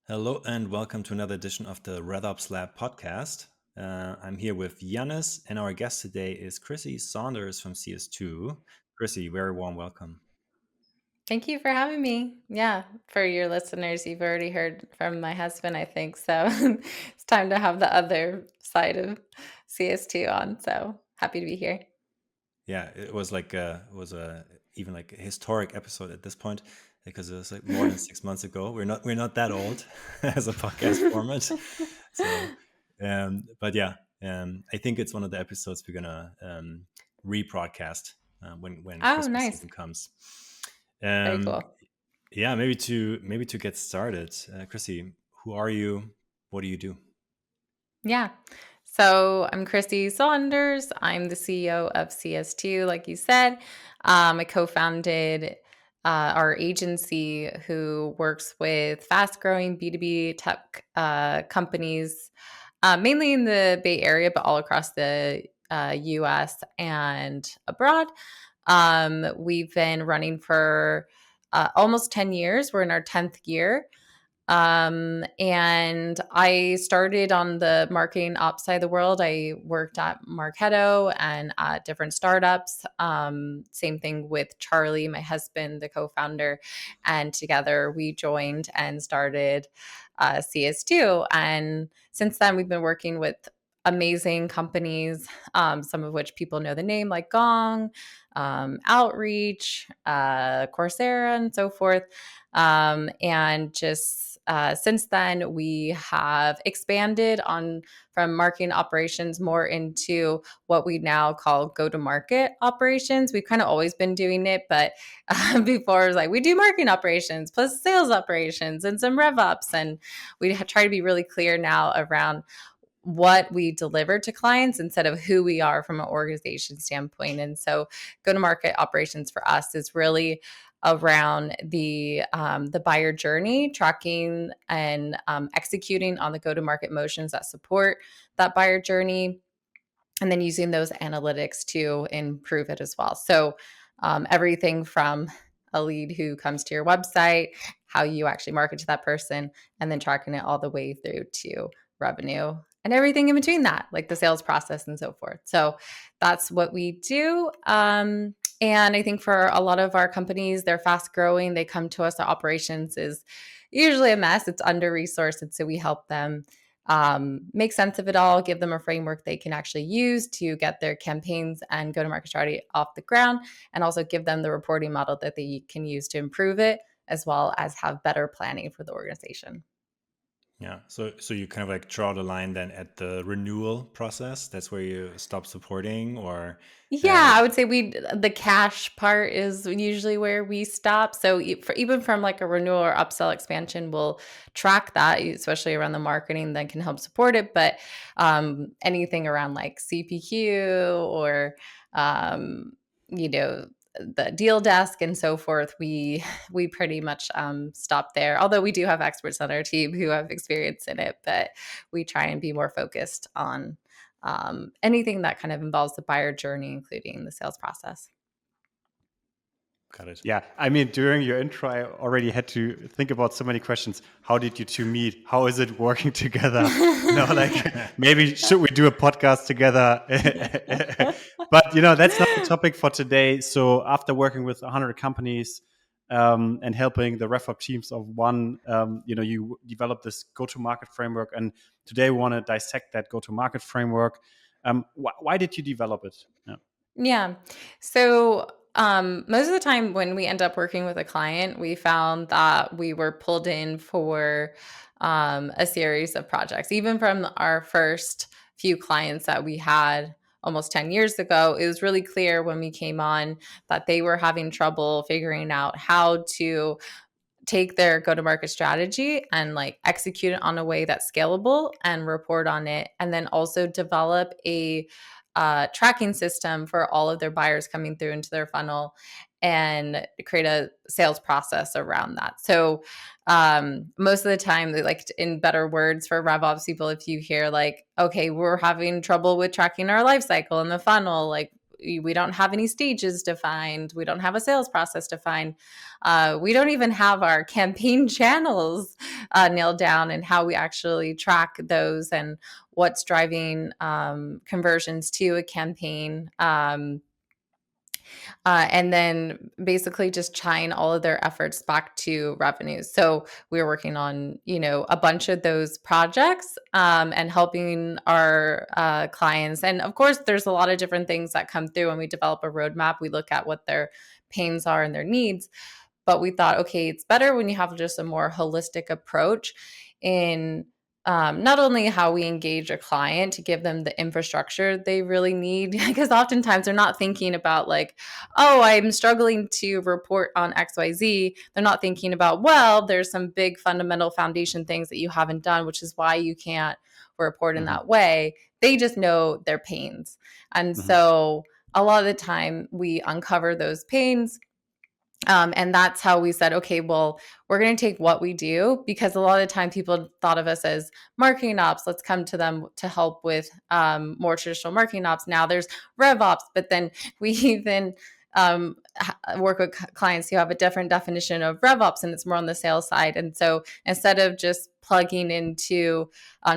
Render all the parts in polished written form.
Hello and welcome to another edition of the RevOps Lab podcast. I'm here with Yannis, and our guest today is Crissy Saunders from CS2. Crissy, very warm welcome. Thank you for having me. Yeah, for your listeners, you've already heard from my husband, I think. So it's time to have the other side of CS2 on. So happy to be here. Yeah, it was even like a historic episode at this point because it was like more than 6 months ago. We're not that old as a podcast format. So, but yeah, I think it's one of the episodes we're gonna rebroadcast when Oh, Christmas nice. season comes. Very Um, cool. Yeah, maybe to get started, Crissy, who are you? What do you do? Yeah. So I'm Crissy Saunders. I'm the CEO of CS2, like you said. I co-founded our agency who works with fast-growing B2B tech companies, mainly in the Bay Area, but all across the US and abroad. We've been running for almost 10 years. We're in our 10th year. And I started on the marketing ops side of the world. I worked at Marketo and at different startups. Same thing with Charlie, my husband, the co-founder, and together we joined and started CS2. And since then, we've been working with amazing companies, some of which people know the name, like Gong, Outreach, Coursera, and so forth. And just since then, we have expanded on from marketing operations more into what we now call go-to-market operations. We've kind of always been doing it, but before it was like we do marketing operations plus sales operations and some RevOps, and we try to be really clear now around what we deliver to clients instead of who we are from an organization standpoint. And so go to market operations for us is really around the buyer journey, tracking and executing on the go to market motions that support that buyer journey, and then using those analytics to improve it as well. So everything from a lead who comes to your website, how you actually market to that person, and then tracking it all the way through to revenue and everything in between that, like the sales process and so forth. So that's what we do. And I think for a lot of our companies, they're fast growing. They come to us, the operations is usually a mess. It's under resourced. And so we help them make sense of it all, give them a framework they can actually use to get their campaigns and go to market strategy off the ground, and also give them the reporting model that they can use to improve it, as well as have better planning for the organization. Yeah, so you kind of like draw the line then at the renewal process. That's where you stop supporting, or Yeah, like I would say the cash part is usually where we stop. So even from like a renewal or upsell expansion, we'll track that, especially around the marketing that can help support it. But anything around like CPQ or um, you know the deal desk and so forth, we pretty much stop there. Although we do have experts on our team who have experience in it, but we try and be more focused on anything that kind of involves the buyer journey, including the sales process. got it. Yeah, I mean, during your intro, I already had to think about so many questions. How did you two meet? How is it working together? Like maybe should we do a podcast together? But that's not the topic for today. So after working with 100 companies and helping the RevOps teams of one, you developed this go-to-market framework, and today we want to dissect that go-to-market framework. Why did you develop it? Yeah. Yeah. So most of the time when we end up working with a client, we found that we were pulled in for a series of projects. Even from our first few clients that we had almost 10 years ago, it was really clear when we came on that they were having trouble figuring out how to take their go to market strategy and like execute it on a way that's scalable and report on it, and then also develop a tracking system for all of their buyers coming through into their funnel and create a sales process around that. So most of the time, like in better words for RevOps people, if you hear like, okay, we're having trouble with tracking our life cycle in the funnel, like we don't have any stages defined. We don't have a sales process defined. We don't even have our campaign channels nailed down and how we actually track those and what's driving conversions to a campaign. And then basically just tying all of their efforts back to revenues. So we were working on, a bunch of those projects and helping our clients. And of course, there's a lot of different things that come through when we develop a roadmap. We look at what their pains are and their needs. But we thought, okay, it's better when you have just a more holistic approach in not only how we engage a client to give them the infrastructure they really need, because oftentimes they're not thinking about like, oh, I'm struggling to report on XYZ. They're not thinking about, well, there's some big fundamental foundation things that you haven't done, which is why you can't report in that way. They just know their pains. And so a lot of the time we uncover those pains. And that's how we said, okay, well, we're going to take what we do, because a lot of the time people thought of us as marketing ops. Let's come to them to help with more traditional marketing ops. Now there's RevOps, but then we even work with clients who have a different definition of RevOps, and it's more on the sales side. And so instead of just plugging into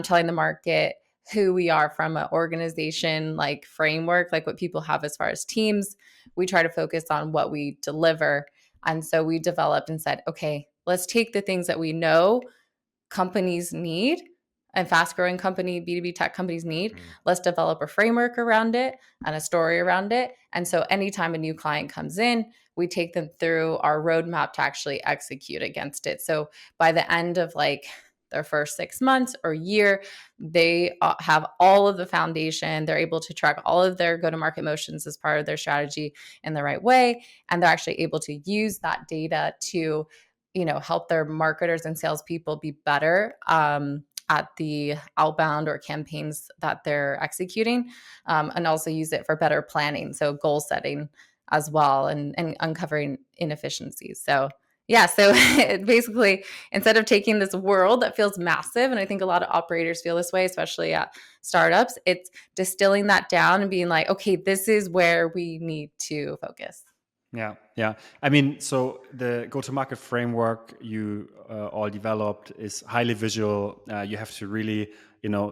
telling the market who we are from an organization like framework, like what people have as far as teams, we try to focus on what we deliver. And so we developed and said, okay, let's take the things that we know companies need and fast growing B2B tech companies need. Let's develop a framework around it and a story around it. And so anytime a new client comes in, we take them through our roadmap to actually execute against it. So by the end of like their first 6 months or year, they have all of the foundation. They're able to track all of their go-to-market motions as part of their strategy in the right way. And they're actually able to use that data to, help their marketers and salespeople be better at the outbound or campaigns that they're executing, and also use it for better planning. So goal setting as well, and uncovering inefficiencies. So yeah, so basically, instead of taking this world that feels massive, and I think a lot of operators feel this way, especially at startups, it's distilling that down and being like, okay, this is where we need to focus. Yeah. I mean, so the go-to-market framework you all developed is highly visual. You have to really,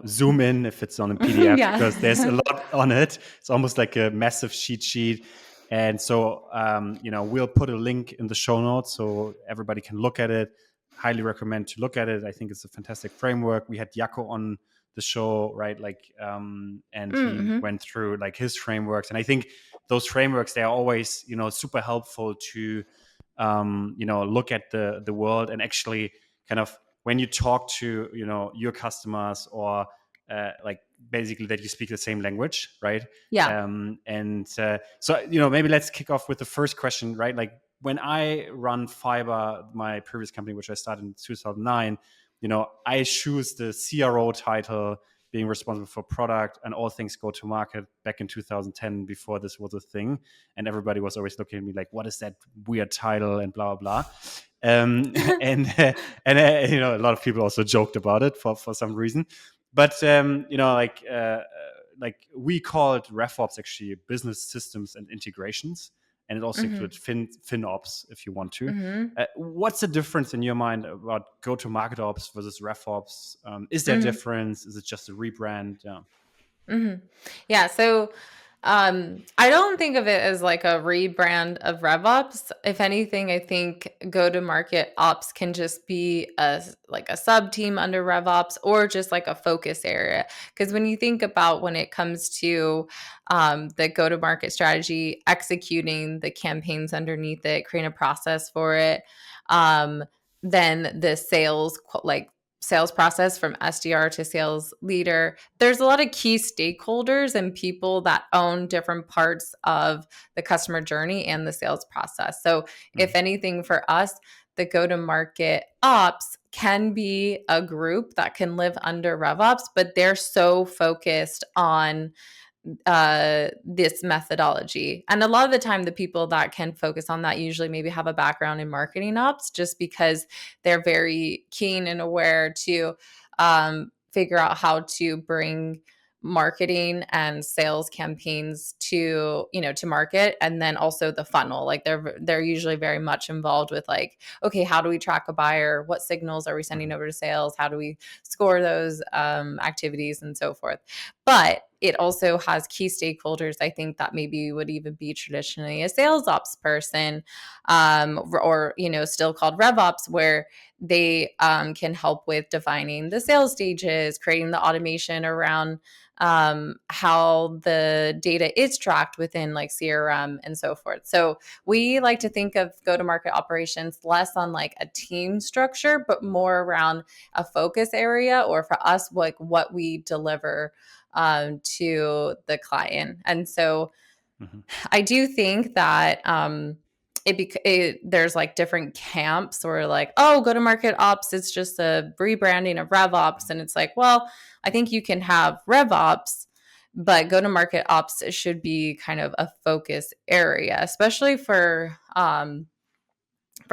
zoom in if it's on a PDF because there's a lot on it. It's almost like a massive cheat sheet. And so, we'll put a link in the show notes so everybody can look at it. Highly recommend to look at it. I think it's a fantastic framework. We had Jaco on the show, right? Like, and he went through like his frameworks. And I think those frameworks, they are always, super helpful to, look at the world and actually kind of when you talk to, your customers or like basically that you speak the same language, right? Yeah. So, maybe let's kick off with the first question, right? Like when I run Fiber, my previous company, which I started in 2009, I choose the CRO title, being responsible for product and all things go to market back in 2010 before this was a thing. And everybody was always looking at me like, what is that weird title and blah, blah, blah. And a lot of people also joked about it for some reason. But, like we called RevOps actually business systems and integrations. And it also includes FinOps if you want to. What's the difference in your mind about go-to-market ops versus RevOps? Is there a difference? Is it just a rebrand? Yeah. So I don't think of it as like a rebrand of RevOps. If anything, I think go-to-market ops can just be a sub team under RevOps or just like a focus area. Because when you think about when it comes to the go-to-market strategy, executing the campaigns underneath it, creating a process for it, then the sales process from SDR to sales leader, there's a lot of key stakeholders and people that own different parts of the customer journey and the sales process. So if anything for us, the go-to-market ops can be a group that can live under RevOps, but they're so focused on this methodology. And a lot of the time, the people that can focus on that usually maybe have a background in marketing ops just because they're very keen and aware to figure out how to bring marketing and sales campaigns to market, and then also the funnel. Like they're usually very much involved with like, okay, how do we track a buyer, what signals are we sending over to sales, how do we score those activities and so forth. But it also has key stakeholders, I think, that maybe would even be traditionally a sales ops person, or still called RevOps, where they can help with defining the sales stages, creating the automation around how the data is tracked within like CRM and so forth. So we like to think of go-to-market operations less on like a team structure, but more around a focus area, or for us, like what we deliver to the client. And so I do think that there's like different camps, or like, oh, go to market ops, it's just a rebranding of RevOps. And it's like, well, I think you can have RevOps, but go to market ops should be kind of a focus area, especially for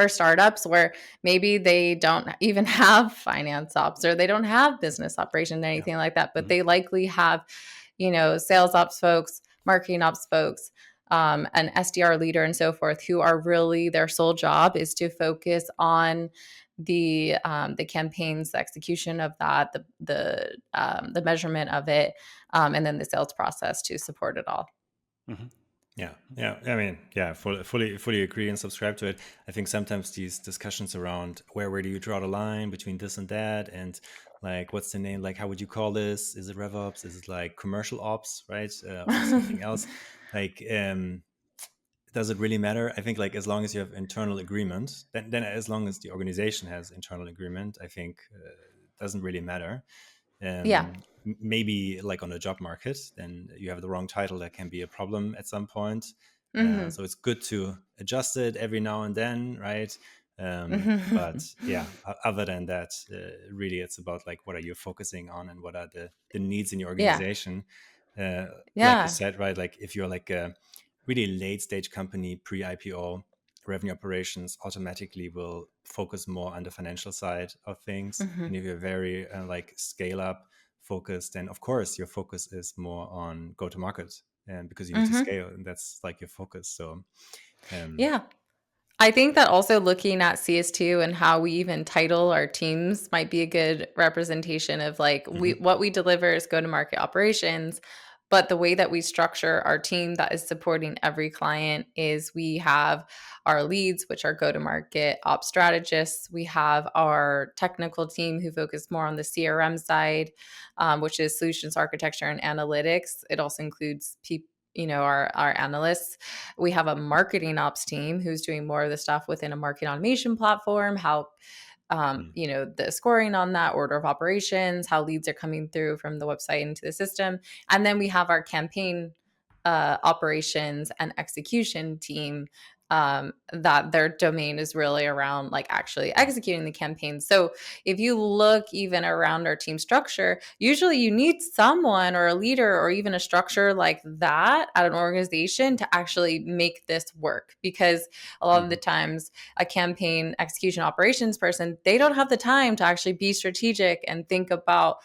startups where maybe they don't even have finance ops, or they don't have business operation, anything like that, but they likely have, sales ops folks, marketing ops folks, an SDR leader and so forth, who are really, their sole job is to focus on the campaigns, the execution of that, the measurement of it, and then the sales process to support it all. Yeah. I mean, yeah, fully agree and subscribe to it. I think sometimes these discussions around where do you draw the line between this and that, and like, what's the name? Like, how would you call this? Is it RevOps? Is it like commercial ops, right? Or something else? Like, does it really matter? I think like as long as you have internal agreement, then as long as the organization has internal agreement, I think it doesn't really matter. Maybe like on the job market, then you have the wrong title, that can be a problem at some point. So it's good to adjust it every now and then, right? But yeah, other than that, really it's about like, what are you focusing on, and what are the needs in your organization? Like you said, right? Like if you're like a really late stage company, pre-IPO, revenue operations automatically will focus more on the financial side of things. And if you're very like scale up focused, then of course your focus is more on go to market, and because you need to scale, and that's like your focus. So I think that also looking at CS2 and how we even title our teams might be a good representation of like what we deliver is go-to-market operations. But the way that we structure our team that is supporting every client is we have our leads, which are go-to-market ops strategists. We have our technical team who focus more on the CRM side, which is solutions architecture and analytics. It also includes our analysts. We have a marketing ops team who's doing more of the stuff within a marketing automation platform, how the scoring on that, order of operations, how leads are coming through from the website into the system. And then we have our campaign operations and execution team, that their domain is really around like actually executing the campaign. So if you look even around our team structure, usually you need someone or a leader or even a structure like that at an organization to actually make this work, because a lot of the times a campaign execution operations person, they don't have the time to actually be strategic and think about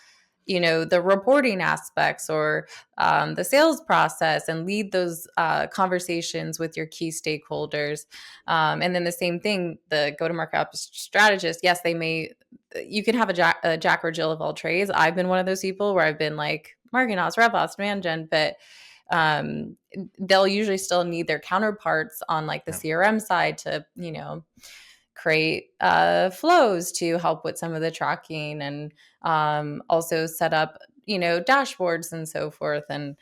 the reporting aspects or the sales process, and lead those conversations with your key stakeholders. And then the same thing, the go-to-market ops strategist, yes, you can have a jack or Jill of all trades. I've been one of those people where I've been like marketing ops, RevOps, demand gen, but they'll usually still need their counterparts on like the CRM side to, create flows to help with some of the tracking, and also set up dashboards and so forth. And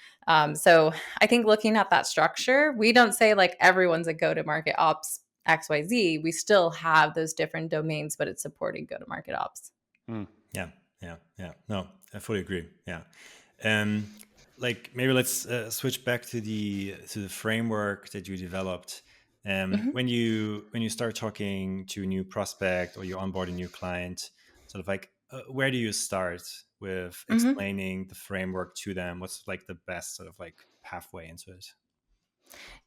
so I think looking at that structure, we don't say like everyone's a go-to-market ops XYZ. We still have those different domains, but it's supporting go-to-market ops. Yeah. No, I fully agree. Yeah. Like maybe let's switch back to the framework that you developed. When you start talking to a new prospect, or you onboard a new client, sort of like where do you start with explaining the framework to them? What's like the best sort of like pathway into it?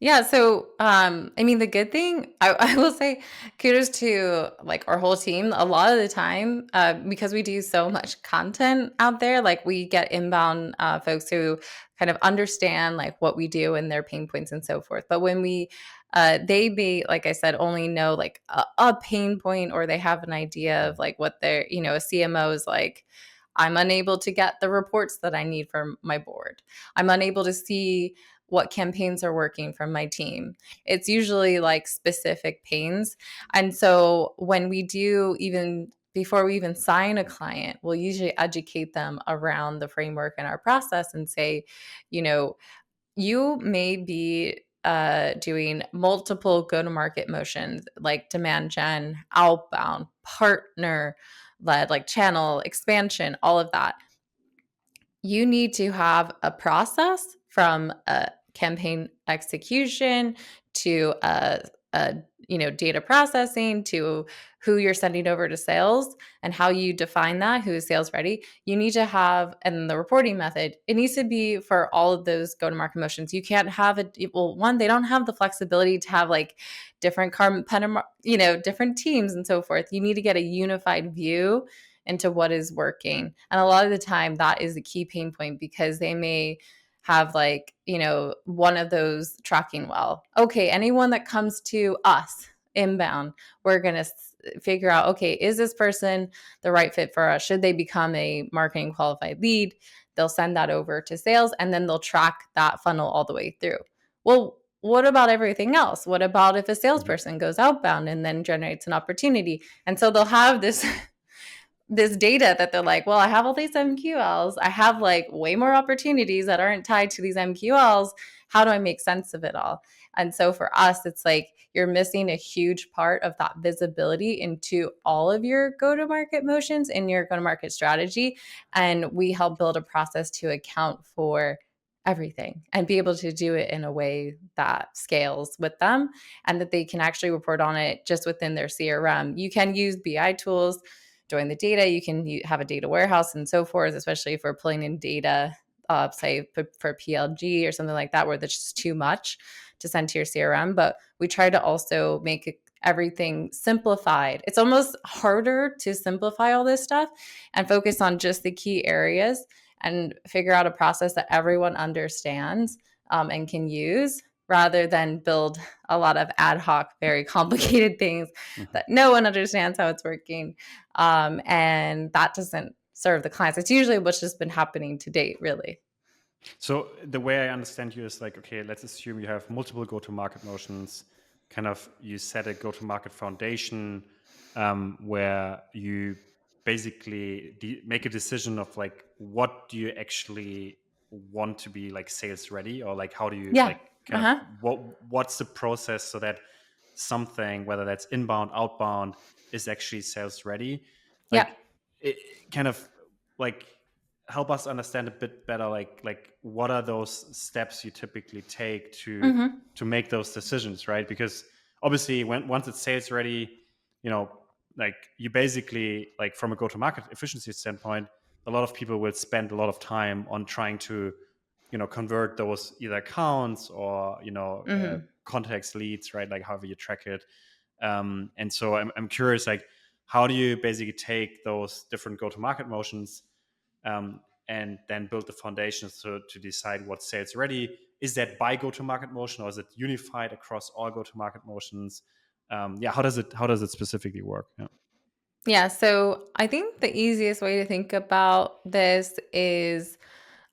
Yeah. So, I mean, the good thing, I will say kudos to like our whole team. A lot of the time, because we do so much content out there, like we get inbound folks who kind of understand like what we do and their pain points and so forth. But when they may, like I said, only know like a pain point, or they have an idea of like what their, a CMO is like, I'm unable to get the reports that I need for my board. I'm unable to see what campaigns are working from my team. It's usually like specific pains. And so when we do, even before we even sign a client, we'll usually educate them around the framework and our process and say, you know, you may be doing multiple go-to-market motions like demand gen, outbound, partner led, like channel expansion, all of that. You need to have a process from a campaign execution to a data processing to who you're sending over to sales and how you define that, who is sales ready. You need to have, and the reporting method, it needs to be for all of those go-to-market motions. You can't have it. Well, one, they don't have the flexibility to have like different different teams and so forth. You need to get a unified view into what is working. And a lot of the time that is a key pain point, because they may have like, one of those tracking well. Okay, anyone that comes to us inbound, we're going to figure out, okay, is this person the right fit for us? Should they become a marketing qualified lead? They'll send that over to sales, and then they'll track that funnel all the way through. Well, what about everything else? What about if a salesperson goes outbound and then generates an opportunity? And so they'll have this data that they're like, well, I have all these MQLs. I have like way more opportunities that aren't tied to these MQLs. How do I make sense of it all? And so for us, it's like you're missing a huge part of that visibility into all of your go-to-market motions in your go-to-market strategy. And we help build a process to account for everything and be able to do it in a way that scales with them and that they can actually report on it just within their CRM. You can use BI tools, join the data. You can have a data warehouse and so forth, especially if we're pulling in data, say for PLG or something like that, where there's just too much to send to your CRM. But we try to also make everything simplified. It's almost harder to simplify all this stuff and focus on just the key areas and figure out a process that everyone understands and can use, rather than build a lot of ad hoc, very complicated things that no one understands how it's working. And that doesn't serve the clients. It's usually what's just been happening to date, really. So the way I understand you is like, okay, let's assume you have multiple go-to-market motions, kind of you set a go-to-market foundation where you basically make a decision of like, what do you actually want to be like sales ready, or like how do you like kind of what's the process so that something, whether that's inbound, outbound, is actually sales ready? Like it kind of like help us understand a bit better, like what are those steps you typically take to make those decisions, right? Because obviously once it's sales ready, like you basically, like from a go-to-market efficiency standpoint, a lot of people will spend a lot of time on trying to convert those either accounts or contacts, leads, right? Like however you track it. And so I'm curious, like how do you basically take those different go-to-market motions and then build the foundations to decide what's sales ready? Is that by go-to-market motion, or is it unified across all go-to-market motions? How does it specifically work? Yeah. So I think the easiest way to think about this is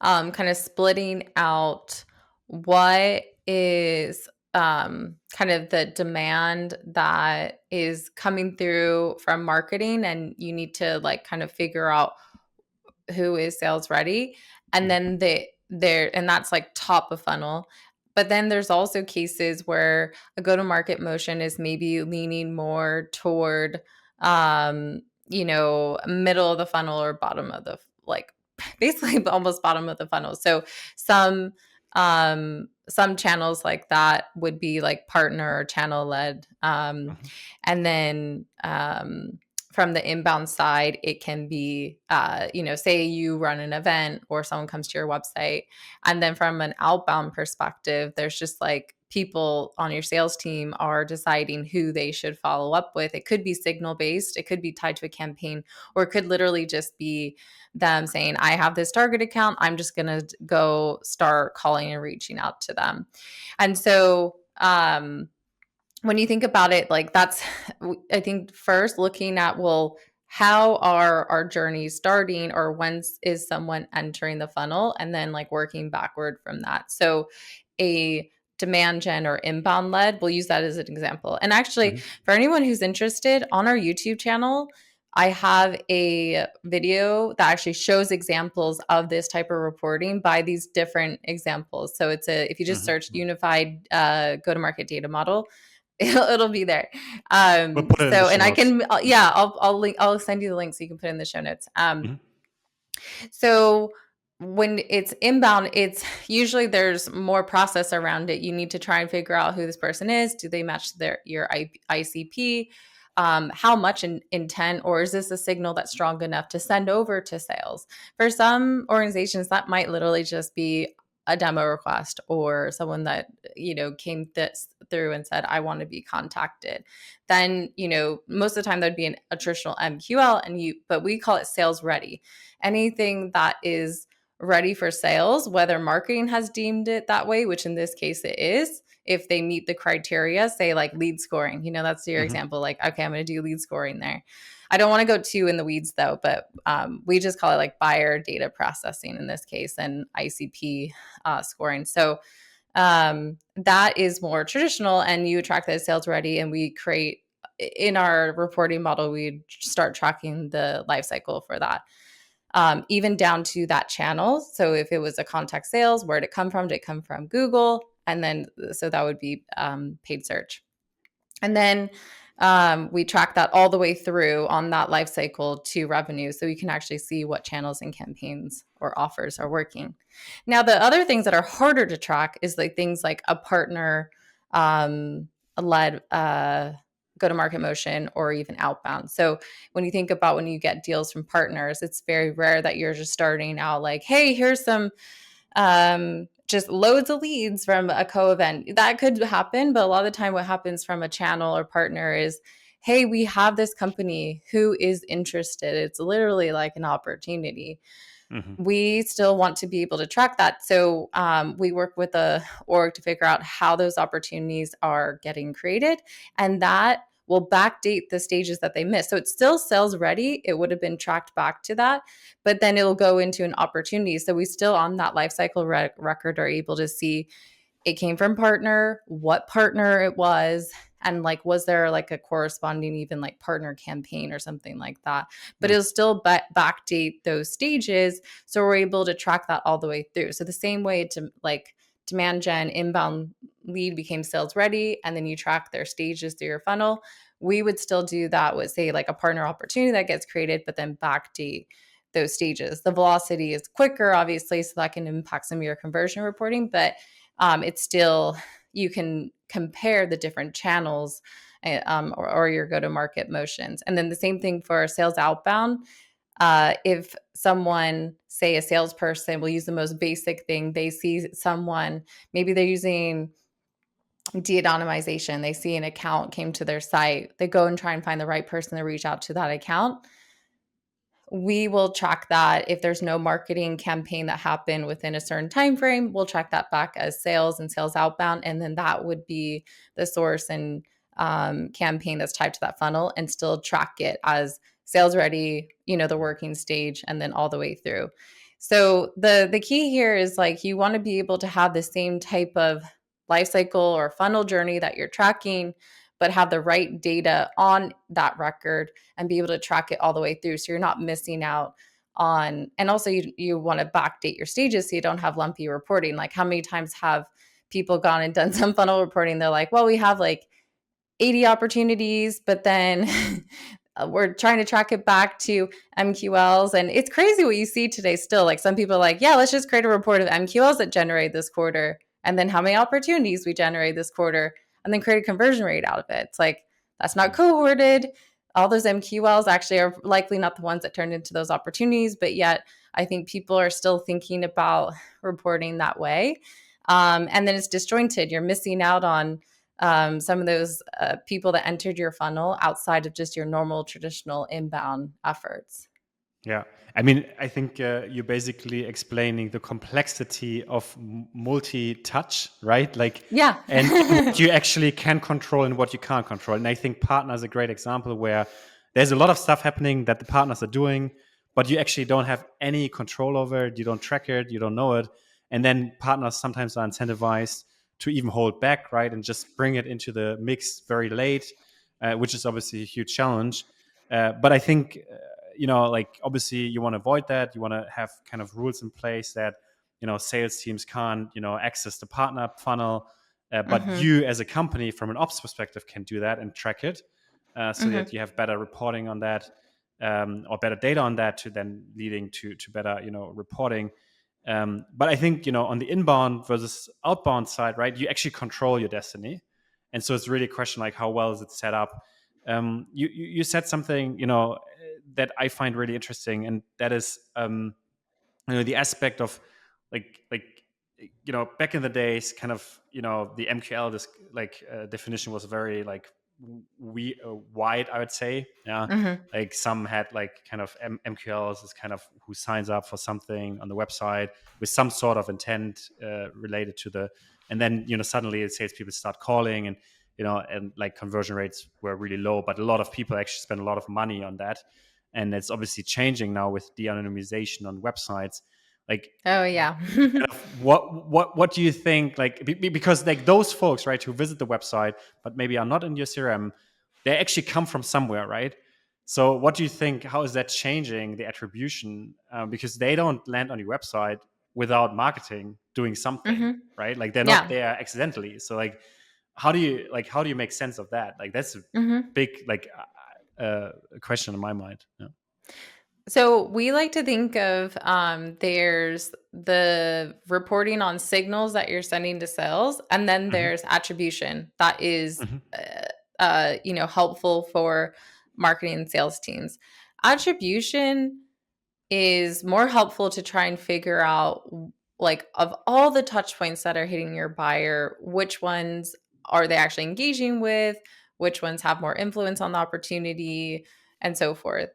kind of splitting out what is kind of the demand that is coming through from marketing, and you need to like kind of figure out who is sales ready, and then and that's like top of funnel. But then there's also cases where a go-to-market motion is maybe leaning more toward middle of the funnel or bottom of the, like basically almost bottom of the funnel. So some channels like that would be like partner or channel led. And then from the inbound side, it can be, say you run an event or someone comes to your website. And then from an outbound perspective, there's just like people on your sales team are deciding who they should follow up with. It could be signal based, it could be tied to a campaign, or it could literally just be them saying, I have this target account, I'm just going to go start calling and reaching out to them. And so, when you think about it, like that's, I think first looking at, well, how are our journeys starting, or when is someone entering the funnel, and then like working backward from that. So a demand gen or inbound led, we'll use that as an example. And actually, for anyone who's interested, on our YouTube channel, I have a video that actually shows examples of this type of reporting by these different examples. So it's if you just search unified go-to-market data model, it'll be there. We'll put it in the show and I notes. can, I'll send you the link so you can put it in the show notes. So when it's inbound, it's usually there's more process around it. You need to try and figure out who this person is. Do they match your ICP? How much intent, or is this a signal that's strong enough to send over to sales? For some organizations, that might literally just be a demo request, or someone that, came through and said, I want to be contacted. Then, most of the time that'd be a traditional MQL, but we call it sales ready. Anything that is ready for sales, whether marketing has deemed it that way, which in this case it is, if they meet the criteria, say like lead scoring, that's your example, like, okay, I'm going to do lead scoring there. I don't want to go too in the weeds though, but we just call it like buyer data processing in this case, and ICP scoring. So that is more traditional, and you track that as sales ready, and we create in our reporting model, we start tracking the life cycle for that. Even down to that channel. So if it was a contact sales, where did it come from? Did it come from Google? And then, so that would be paid search. And then we track that all the way through on that life cycle to revenue. So you can actually see what channels and campaigns or offers are working. Now, the other things that are harder to track is like things like a partner led go-to-market motion, or even outbound. So when you think about when you get deals from partners, it's very rare that you're just starting out like, hey, here's some just loads of leads from a co-event. That could happen, but a lot of the time what happens from a channel or partner is, hey, we have this company who is interested. It's literally like an opportunity. We still want to be able to track that. So we work with the org to figure out how those opportunities are getting created, and that will backdate the stages that they missed. So it's still sales ready. It would have been tracked back to that, but then it'll go into an opportunity. So we still on that lifecycle record are able to see it came from partner, what partner it was, and like, was there like a corresponding even like partner campaign or something like that. But it'll still backdate those stages. So we're able to track that all the way through. So the same way to like demand gen, inbound lead became sales ready, and then you track their stages through your funnel, we would still do that with, say, like a partner opportunity that gets created, but then backdate those stages. The velocity is quicker, obviously, so that can impact some of your conversion reporting, but it's still, you can compare the different channels or your go-to-market motions. And then the same thing for sales outbound. If someone, say a salesperson, will use the most basic thing, they see someone, maybe they're using de-anonymization, they see an account came to their site, they go and try and find the right person to reach out to that account. We will track that. If there's no marketing campaign that happened within a certain time frame, we'll track that back as sales and sales outbound, and then that would be the source and campaign that's tied to that funnel, and still track it as sales ready, the working stage, and then all the way through. So the key here is like, you want to be able to have the same type of life cycle or funnel journey that you're tracking, but have the right data on that record and be able to track it all the way through. So you're not missing out on, and also you want to backdate your stages so you don't have lumpy reporting. Like, how many times have people gone and done some funnel reporting? They're like, well, we have like 80 opportunities, but then we're trying to track it back to MQLs. And it's crazy what you see today still. Like, some people are like, yeah, let's just create a report of MQLs that generate this quarter, and then how many opportunities we generate this quarter, and then create a conversion rate out of it. It's like, that's not cohorted. all those MQLs actually are likely not the ones that turned into those opportunities, but yet I think people are still thinking about reporting that way. And then it's disjointed. You're missing out on some of those people that entered your funnel outside of just your normal traditional inbound efforts. Yeah. I mean, I think you're basically explaining the complexity of multi-touch, right? Like, yeah. and what you actually can control and what you can't control. And I think partner is a great example where there's a lot of stuff happening that the partners are doing, but you actually don't have any control over it. You don't track it. You don't know it. And then partners sometimes are incentivized to even hold back, right? And just bring it into the mix very late, which is obviously a huge challenge. But I think, like obviously you want to avoid that. You want to have kind of rules in place that, sales teams can't, access the partner funnel. But you as a company from an ops perspective can do that and track it so that you have better reporting on that or better data on that to then leading to better, reporting. But I think, on the inbound versus outbound side, right, you actually control your destiny. And so it's really a question like, how well is it set up? You said something, that I find really interesting, and that is, the aspect of like back in the days, kind of, the MQL definition was very like wide, I would say. Yeah. Like some had like kind of MQLs is kind of who signs up for something on the website with some sort of intent related to the, and then suddenly salespeople start calling, and and like conversion rates were really low, but a lot of people actually spend a lot of money on that. And it's obviously changing now with de-anonymization on websites. Like, oh yeah. kind of what do you think? Like, because like those folks, right, who visit the website but maybe are not in your CRM, they actually come from somewhere, right? So what do you think? How is that changing the attribution? Because they don't land on your website without marketing doing something, right? Like they're not there accidentally. So like, how do you make sense of that? Like that's a big question in my mind. Yeah. So we like to think of there's the reporting on signals that you're sending to sales, and then there's attribution that is helpful for marketing and sales teams. Attribution is more helpful to try and figure out, like, of all the touch points that are hitting your buyer, which ones are they actually engaging with, which ones have more influence on the opportunity, and so forth.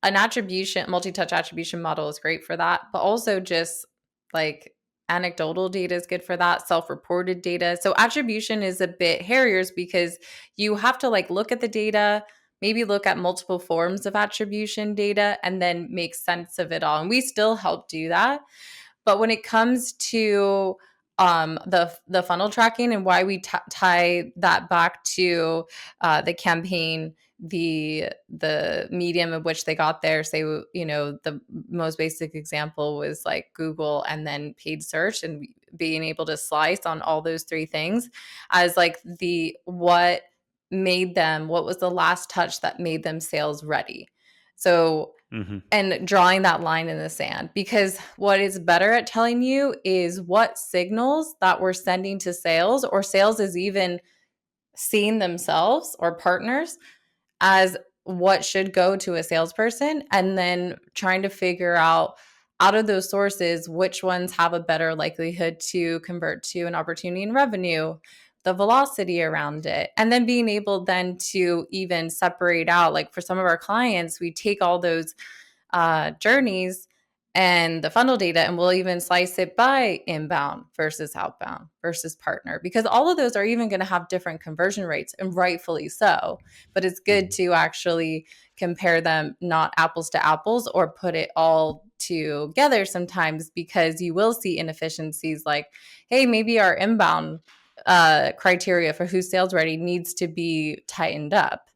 An attribution, multi-touch attribution model is great for that, but also just like anecdotal data is good for that, self-reported data. So attribution is a bit hairier because you have to like look at the data, maybe look at multiple forms of attribution data, and then make sense of it all. And we still help do that. But when it comes to the funnel tracking and why we tie that back to the campaign, the medium of which they got there, say, the most basic example was like Google and then paid search, and being able to slice on all those three things as like what was the last touch that made them sales ready. So and drawing that line in the sand, because what is better at telling you is what signals that we're sending to sales, or sales is even seeing themselves or partners as what should go to a salesperson, and then trying to figure out of those sources, which ones have a better likelihood to convert to an opportunity in revenue, the velocity around it, and then being able then to even separate out, like for some of our clients, we take all those journeys and the funnel data, and we'll even slice it by inbound versus outbound versus partner, because all of those are even going to have different conversion rates, and rightfully so. But it's good to actually compare them, not apples to apples, or put it all together sometimes, because you will see inefficiencies like, hey, maybe our inbound criteria for who's sales ready needs to be tightened up.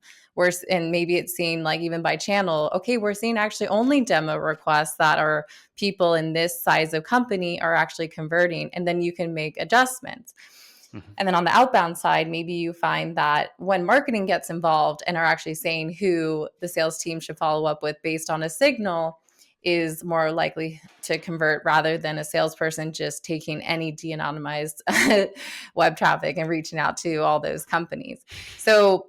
And maybe it's seen like even by channel, okay, we're seeing actually only demo requests that are people in this size of company are actually converting, and then you can make adjustments. And then on the outbound side, maybe you find that when marketing gets involved and are actually saying who the sales team should follow up with based on a signal is more likely to convert, rather than a salesperson just taking any de-anonymized web traffic and reaching out to all those companies. So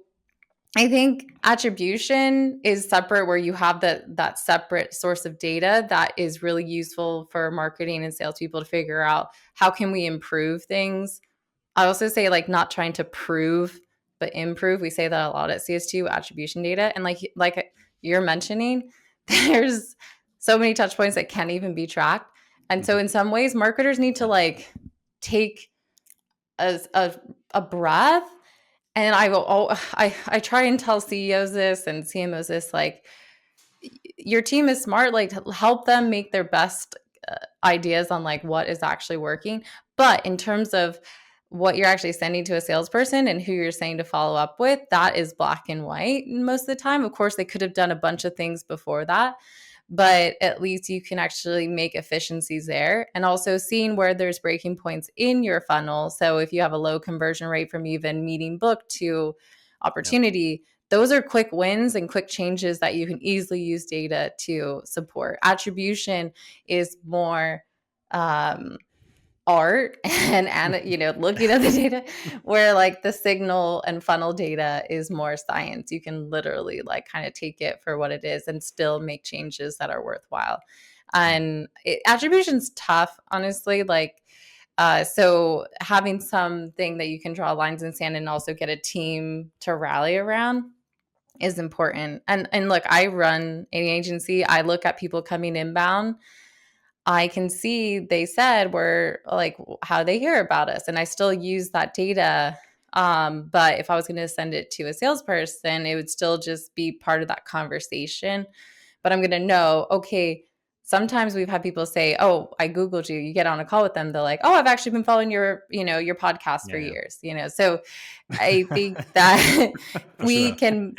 I think attribution is separate, where you have that separate source of data that is really useful for marketing and salespeople to figure out how can we improve things. I also say like not trying to prove but improve. We say that a lot at CS2, attribution data. And like you're mentioning, there's so many touch points that can't even be tracked. And so in some ways, marketers need to like take a breath. And I try and tell CEOs this and CMOs this, like, your team is smart, like help them make their best ideas on like what is actually working. But in terms of what you're actually sending to a salesperson and who you're saying to follow up with, that is black and white most of the time. Of course, they could have done a bunch of things before that, but at least you can actually make efficiencies there. And also seeing where there's breaking points in your funnel. So if you have a low conversion rate from even meeting book to opportunity, those are quick wins and quick changes that you can easily use data to support. Attribution is more art and looking at the data, where like the signal and funnel data is more science. You can literally like kind of take it for what it is and still make changes that are worthwhile. And attribution's tough, honestly. Like so having something that you can draw lines in sand and also get a team to rally around is important. And look, I run an agency. I look at people coming inbound. I can see they said we're like how they hear about us, and I still use that data. But if I was going to send it to a salesperson, it would still just be part of that conversation. But I'm going to know, okay, sometimes we've had people say, "Oh, I Googled you." You get on a call with them, they're like, "Oh, I've actually been following your podcast for years." So I think that we can.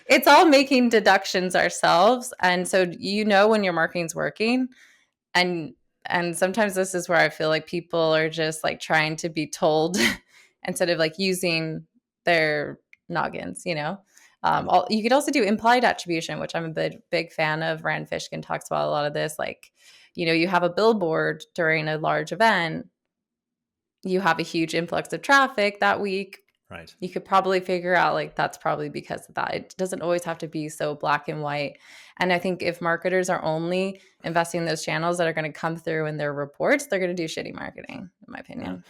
It's all making deductions ourselves, and so when your marketing's working. And sometimes this is where I feel like people are just like trying to be told instead of like using their noggins. You could also do implied attribution, which I'm a big fan of. Rand Fishkin talks about a lot of this. Like, you have a billboard during a large event, you have a huge influx of traffic that week. Right. You could probably figure out like that's probably because of that. It doesn't always have to be so black and white. And I think if marketers are only investing in those channels that are going to come through in their reports, they're going to do shitty marketing, in my opinion.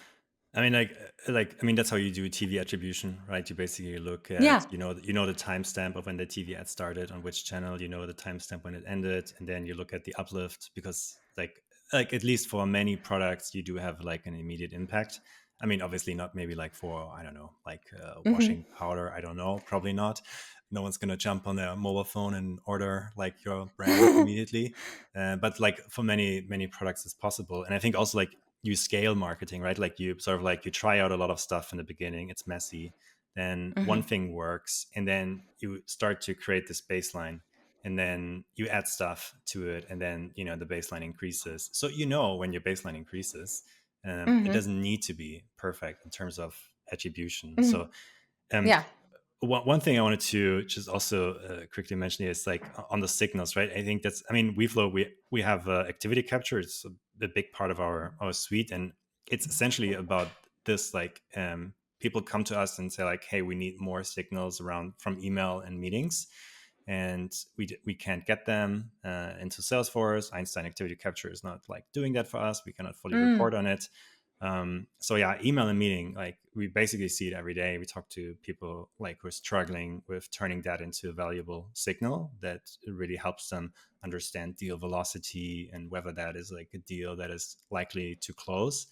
I mean, that's how you do TV attribution, right? You basically look at, the timestamp of when the TV ad started on which channel, the timestamp when it ended, and then you look at the uplift, because like at least for many products, you do have like an immediate impact. I mean, obviously not maybe like for, I don't know, like washing powder. I don't know, probably not. No one's going to jump on their mobile phone and order like your brand immediately. But like for many, many products, it's possible. And I think also like you scale marketing, right? Like you sort of like you try out a lot of stuff in the beginning. It's messy. Then one thing works, and then you start to create this baseline, and then you add stuff to it, and then the baseline increases. So when your baseline increases, it doesn't need to be perfect in terms of attribution. So one thing I wanted to just also quickly mention is like on the signals, right? I think Weflow, we have activity capture. It's a big part of our suite, and it's essentially about this. Like people come to us and say like, "Hey, we need more signals from email and meetings, and we can't get them into Salesforce. Einstein Activity Capture is not like doing that for us. We cannot fully report on it." So yeah, email and meeting, like we basically see it every day. We talk to people like who are struggling with turning that into a valuable signal that really helps them understand deal velocity and whether that is like a deal that is likely to close.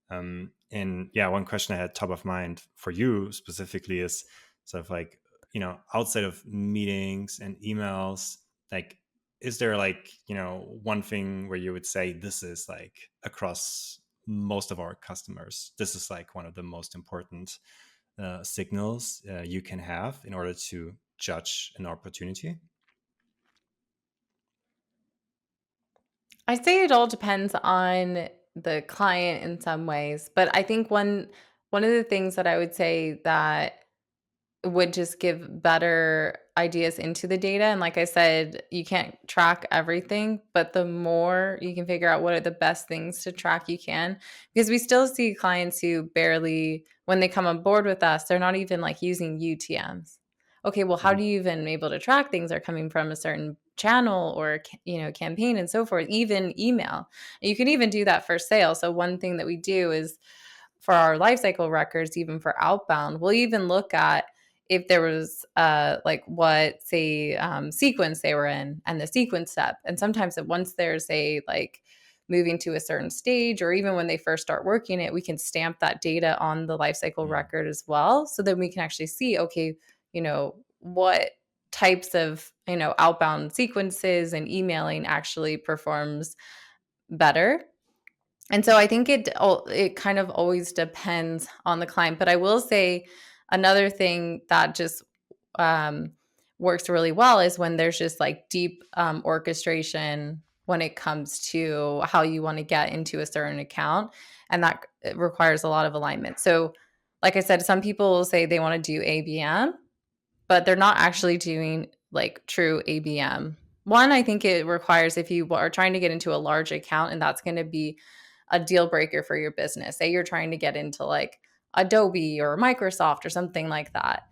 And yeah, one question I had top of mind for you specifically is sort of like, outside of meetings and emails, like, is there like, one thing where you would say this is like across most of our customers, this is like one of the most important signals you can have in order to judge an opportunity? I say it all depends on the client in some ways, but I think one of the things that I would say that would just give better ideas into the data. And like I said, you can't track everything, but the more you can figure out what are the best things to track, you can. Because we still see clients who barely, when they come on board with us, they're not even like using UTMs. okay, well, how do you even able to track things are coming from a certain channel or, campaign and so forth, even email. You can even do that for sales. So one thing that we do is for our lifecycle records, even for outbound, we'll even look at if there was like what say sequence they were in and the sequence step. And sometimes once there's a like moving to a certain stage, or even when they first start working it, we can stamp that data on the lifecycle record as well. So then we can actually see, okay, what types of, outbound sequences and emailing actually performs better. And so I think it kind of always depends on the client. But I will say another thing that just um, works really well is when there's just like deep orchestration when it comes to how you want to get into a certain account. And that requires a lot of alignment. So, like I said, some people will say they want to do ABM, but they're not actually doing like true ABM. One, I think it requires, if you are trying to get into a large account and that's going to be a deal breaker for your business, say you're trying to get into like Adobe or Microsoft or something like that,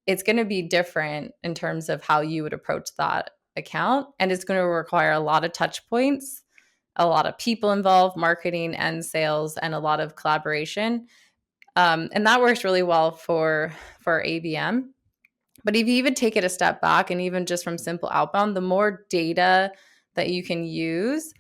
it's going to be different in terms of how you would approach that account. And it's going to require a lot of touch points, a lot of people involved, marketing and sales, and a lot of collaboration. And that works really well for ABM. But if you even take it a step back, and even just from simple outbound, the more data that you can use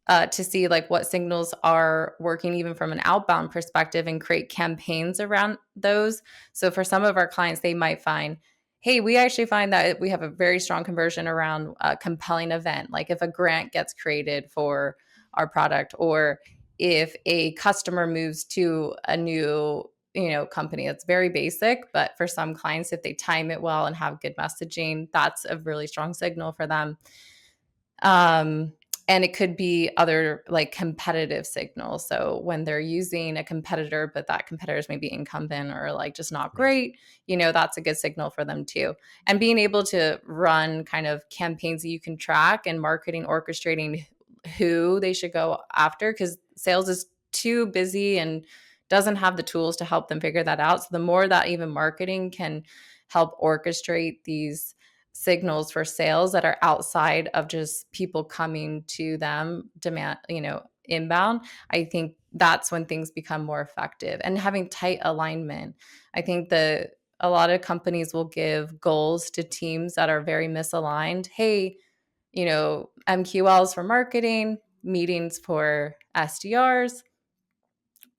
to see like what signals are working even from an outbound perspective, and create campaigns around those. So for some of our clients, they might find, hey, we actually find that we have a very strong conversion around a compelling event. Like if a grant gets created for our product, or if a customer moves to a new company. That's very basic, but for some clients, if they time it well and have good messaging, that's a really strong signal for them. And it could be other like competitive signals. So when they're using a competitor, but that competitor is maybe incumbent or like just not great, that's a good signal for them too. And being able to run kind of campaigns that you can track, and marketing orchestrating who they should go after, because sales is too busy and doesn't have the tools to help them figure that out. So the more that even marketing can help orchestrate these signals for sales that are outside of just people coming to them demand, inbound, I think that's when things become more effective. And having tight alignment. I think a lot of companies will give goals to teams that are very misaligned. Hey, MQLs for marketing, meetings for SDRs,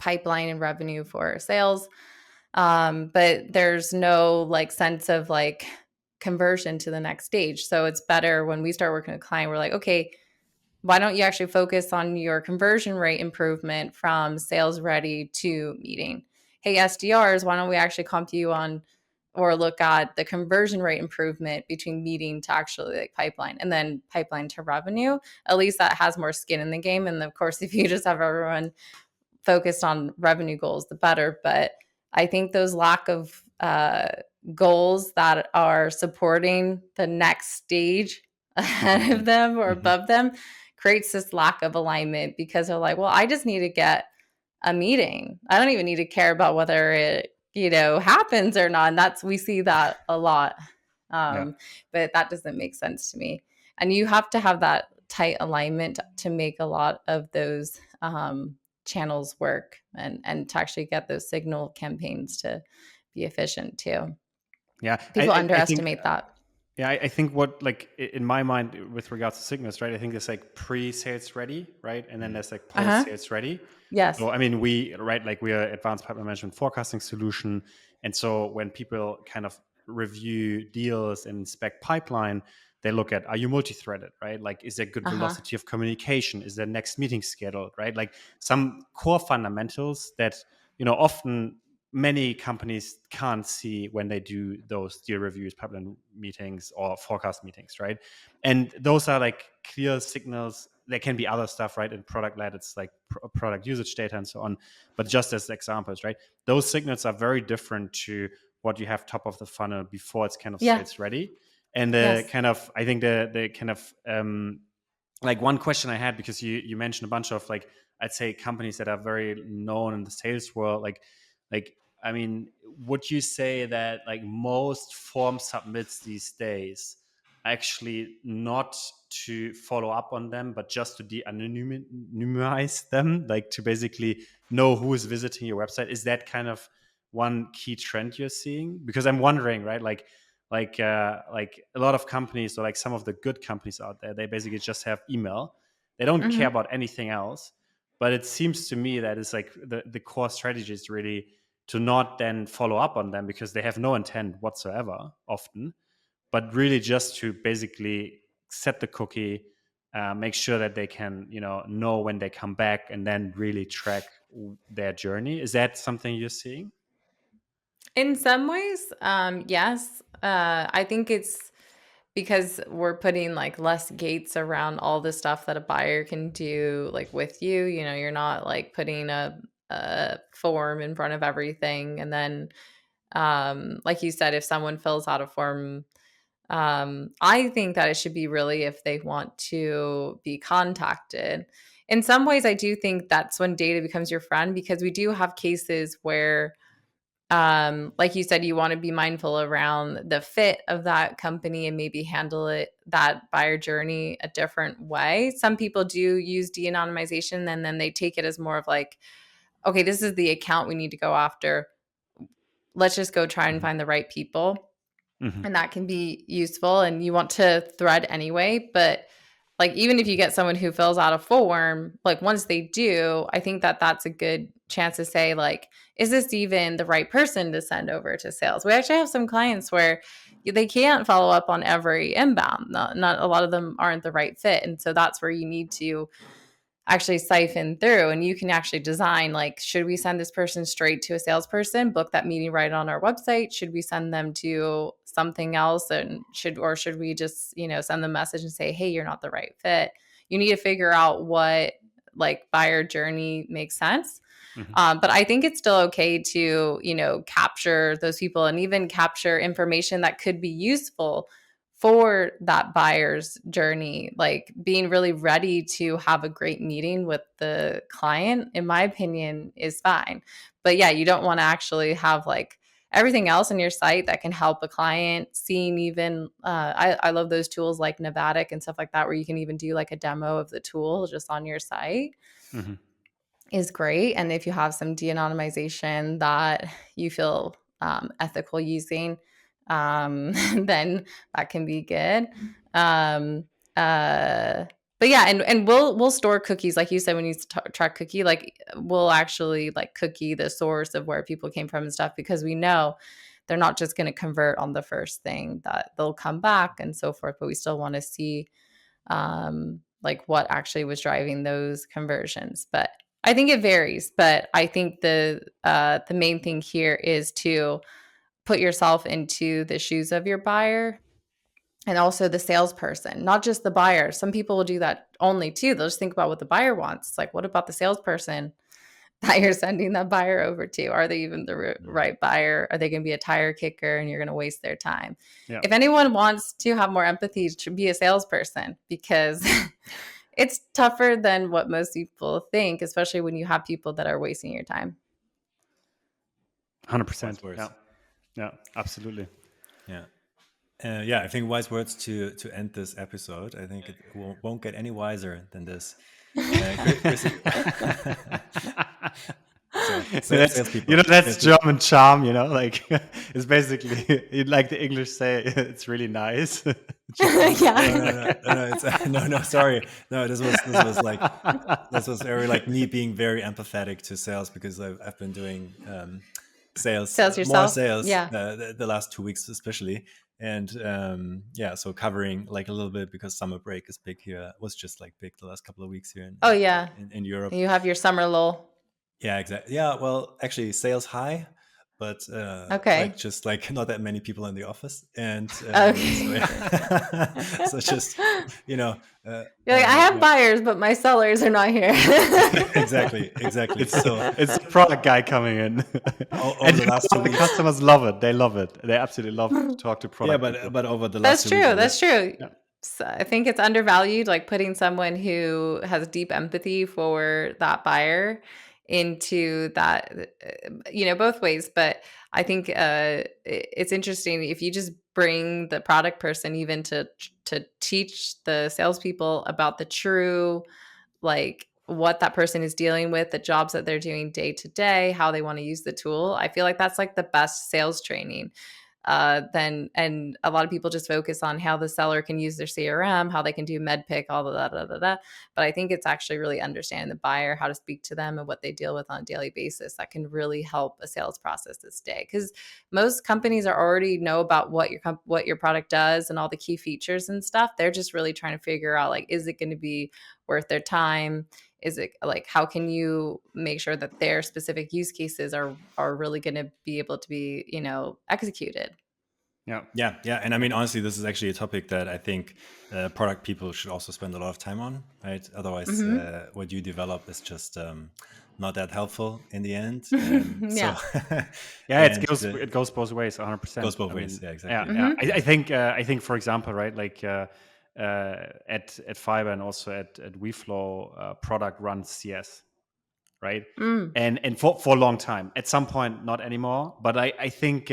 pipeline and revenue for sales. But there's no like sense of like conversion to the next stage. So it's better when we start working with a client, we're like, okay, why don't you actually focus on your conversion rate improvement from sales ready to meeting? Hey, SDRs, why don't we actually comp you on or look at the conversion rate improvement between meeting to actually like pipeline, and then pipeline to revenue? At least that has more skin in the game. And of course, if you just have everyone focused on revenue goals, the better. But I think those lack of goals that are supporting the next stage ahead of them or above them creates this lack of alignment, because they're like, well, I just need to get a meeting. I don't even need to care about whether it, happens or not. And we see that a lot. But that doesn't make sense to me. And you have to have that tight alignment to make a lot of those channels work, and to actually get those signal campaigns to be efficient too. Yeah, People underestimate that. Yeah, I think what, like, in my mind with regards to signals, right? I think there's like pre-sales ready, right? And then there's like post-sales ready. Yes. So, I mean, we are advanced pipeline management forecasting solution. And so when people kind of review deals and inspect pipeline, they look at, are you multi-threaded, right? Like, is there good velocity of communication? Is there next meeting scheduled, right? Like some core fundamentals that, often many companies can't see when they do those deal reviews, pipeline meetings, or forecast meetings, right? And those are like clear signals. There can be other stuff, right? In product led, it's like product usage data and so on. But just as examples, right? Those signals are very different to what you have top of the funnel before it's kind of sales ready. And kind of, I think the kind of like one question I had, because you mentioned a bunch of like, I'd say companies that are very known in the sales world, like I mean, would you say that like most form submits these days actually not to follow up on them, but just to de-anonymize them, like to basically know who is visiting your website? Is that kind of one key trend you're seeing? Because I'm wondering, right, like a lot of companies, or like some of the good companies out there, they basically just have email. They don't care about anything else. But it seems to me that it's like the core strategy is really to not then follow up on them, because they have no intent whatsoever often, but really just to basically set the cookie, make sure that they can, know when they come back, and then really track their journey. Is that something you're seeing? In some ways, yes. I think it's because we're putting like less gates around all the stuff that a buyer can do like with you. You're not like putting a form in front of everything. And then, like you said, if someone fills out a form, I think that it should be really if they want to be contacted. In some ways, I do think that's when data becomes your friend, because we do have cases where like you said, you want to be mindful around the fit of that company and maybe handle that buyer journey a different way. Some people do use de-anonymization, and then they take it as more of like, okay, this is the account we need to go after. Let's just go try and find the right people. And that can be useful, and you want to thread anyway. But like, even if you get someone who fills out a form, like once they do, I think that that's a good chance to say, like, is this even the right person to send over to sales? We actually have some clients where they can't follow up on every inbound. Not a lot of them aren't the right fit. And so that's where you need to actually siphon through, and you can actually design, like, should we send this person straight to a salesperson, book that meeting right on our website? Should we send them to something else? And should we just, send them a message and say, hey, you're not the right fit? You need to figure out what like buyer journey makes sense. But I think it's still okay to, capture those people and even capture information that could be useful for that buyer's journey. Like being really ready to have a great meeting with the client, in my opinion, is fine. But yeah, you don't want to actually have like everything else on your site that can help a client. Seeing even, I love those tools like Novatic and stuff like that, where you can even do like a demo of the tool just on your site. Is great. And if you have some de-anonymization that you feel ethical using, then that can be good. But yeah, and we'll store cookies, like you said, when you track cookie, like we'll actually like cookie the source of where people came from and stuff, because we know they're not just going to convert on the first thing, that they'll come back and so forth. But we still want to see like what actually was driving those conversions. But I think it varies. But I think the main thing here is to put yourself into the shoes of your buyer and also the salesperson, not just the buyer. Some people will do that only too. They'll just think about what the buyer wants. It's like, what about the salesperson that you're sending that buyer over to? Are they even the right buyer? Are they going to be a tire kicker and you're going to waste their time? Yeah. If anyone wants to have more empathy, to be a salesperson, because it's tougher than what most people think, especially when you have people that are wasting your time. 100%. Yeah, absolutely. Yeah. I think wise words to end this episode. I think it won't get any wiser than this. That's German charm, like it's basically like the English say, it's really nice. Sorry. No, this was very like me being very empathetic to sales, because I've been doing sales yourself? More sales the last 2 weeks especially. And so covering like a little bit, because summer break is big here. It was just like big the last couple of weeks here in Europe. You have your summer lull. Yeah, exactly. Yeah, well, actually sales high, but like just like not that many people in the office. And so just, you're like, I have buyers, but my sellers are not here. Exactly. It's the product guy coming in. And the last 2 weeks, customers love it. They love it. They absolutely love to talk to product people. But over the last 2 weeks. That's true. Yeah. So I think it's undervalued, like putting someone who has deep empathy for that buyer into that, both ways. But I think it's interesting if you just bring the product person even to teach the salespeople about the true, like what that person is dealing with, the jobs that they're doing day to day, how they want to use the tool. I feel like that's like the best sales training. And a lot of people just focus on how the seller can use their CRM, how they can do MedPick, all of that. But I think it's actually really understanding the buyer, how to speak to them and what they deal with on a daily basis that can really help a sales process this day. Because most companies already know about what your product does and all the key features and stuff. They're just really trying to figure out, like, is it going to be worth their time? Is it like, how can you make sure that their specific use cases are really going to be able to be, executed? Yeah. And I mean, honestly, this is actually a topic that I think product people should also spend a lot of time on, right? Otherwise, what you develop is just not that helpful in the end. Yeah. It goes both ways, 100%. Goes both ways. Yeah, exactly. Yeah. I think, for example, right, like at Fiverr and also at Weflow, product runs CS, right? And for a long time. At some point, not anymore. But I think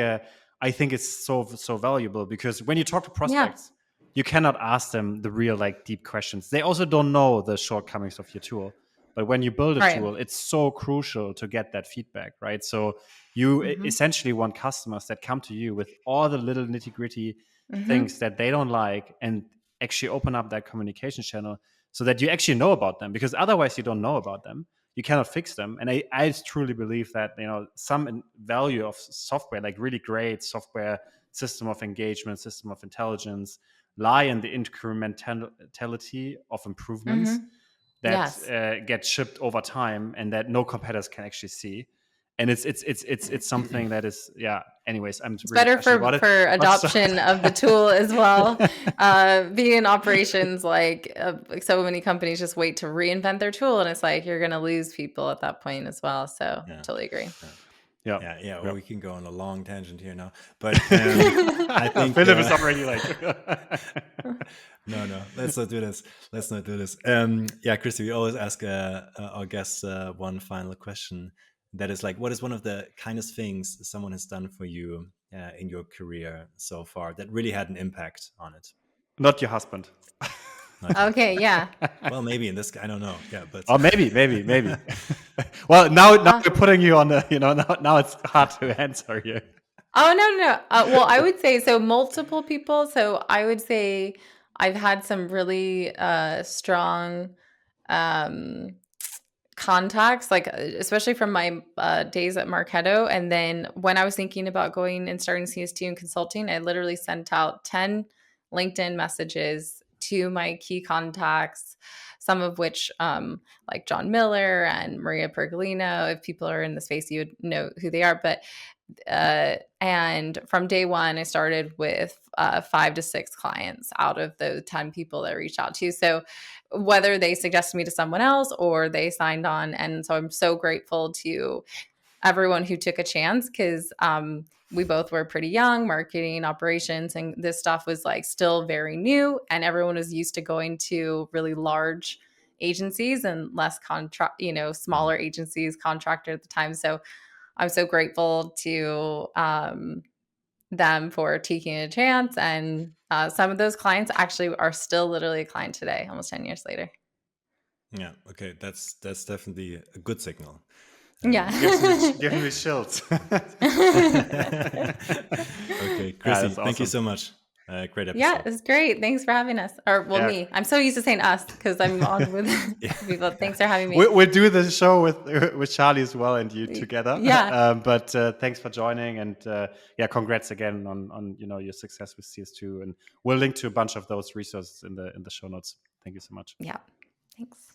it's so valuable, because when you talk to prospects, you cannot ask them the real, like, deep questions. They also don't know the shortcomings of your tool. But when you build a tool, it's so crucial to get that feedback, right? So you essentially want customers that come to you with all the little nitty-gritty things that they don't like, and actually open up that communication channel so that you actually know about them, because otherwise you don't know about them. You cannot fix them. And I truly believe that, some value of software, like really great software, system of engagement, system of intelligence, lie in the incrementality of improvements that get shipped over time and that no competitors can actually see. And it's something that is, anyways, I'm it's really better for adoption of the tool as well. Being in operations, like so many companies just wait to reinvent their tool, and it's like you're going to lose people at that point as well. So totally agree. Yeah. Well, we can go on a long tangent here now, but I think Philip is already like, no, let's not do this. Crissy, we always ask our guests one final question. That is like, what is one of the kindest things someone has done for you in your career so far that really had an impact on it? Not your husband. Okay, yeah. Well, maybe in this, I don't know. Yeah, but maybe. Well, now we're putting you on the, now it's hard to answer you. Oh, no. Well, I would say, so multiple people. So I would say I've had some really strong contacts, like especially from my days at Marketo. And then when I was thinking about going and starting CS2 and consulting, I literally sent out 10 LinkedIn messages to my key contacts, some of which like John Miller and Maria Pergolino. If people are in the space, you would know who they are. But and from day one, I started with 5 to 6 clients out of the 10 people that I reached out to. So whether they suggested me to someone else or they signed on. And so I'm so grateful to everyone who took a chance, because we both were pretty young, marketing, operations, and this stuff was like still very new, and everyone was used to going to really large agencies and less smaller agencies, contractor at the time. So I'm so grateful to them for taking a chance. And some of those clients actually are still literally a client today, almost 10 years later. Yeah. Okay. That's definitely a good signal. Yeah. Giving me chills. Okay, Crissy, thank you so much. Great episode. Yeah, it's great. Thanks for having us. Me. I'm so used to saying us because I'm on with people. Thanks for having me. We'll do the show with Charlie as well and you together. Yeah. But thanks for joining, and congrats again on your success with CS2. And we'll link to a bunch of those resources in the show notes. Thank you so much. Yeah. Thanks.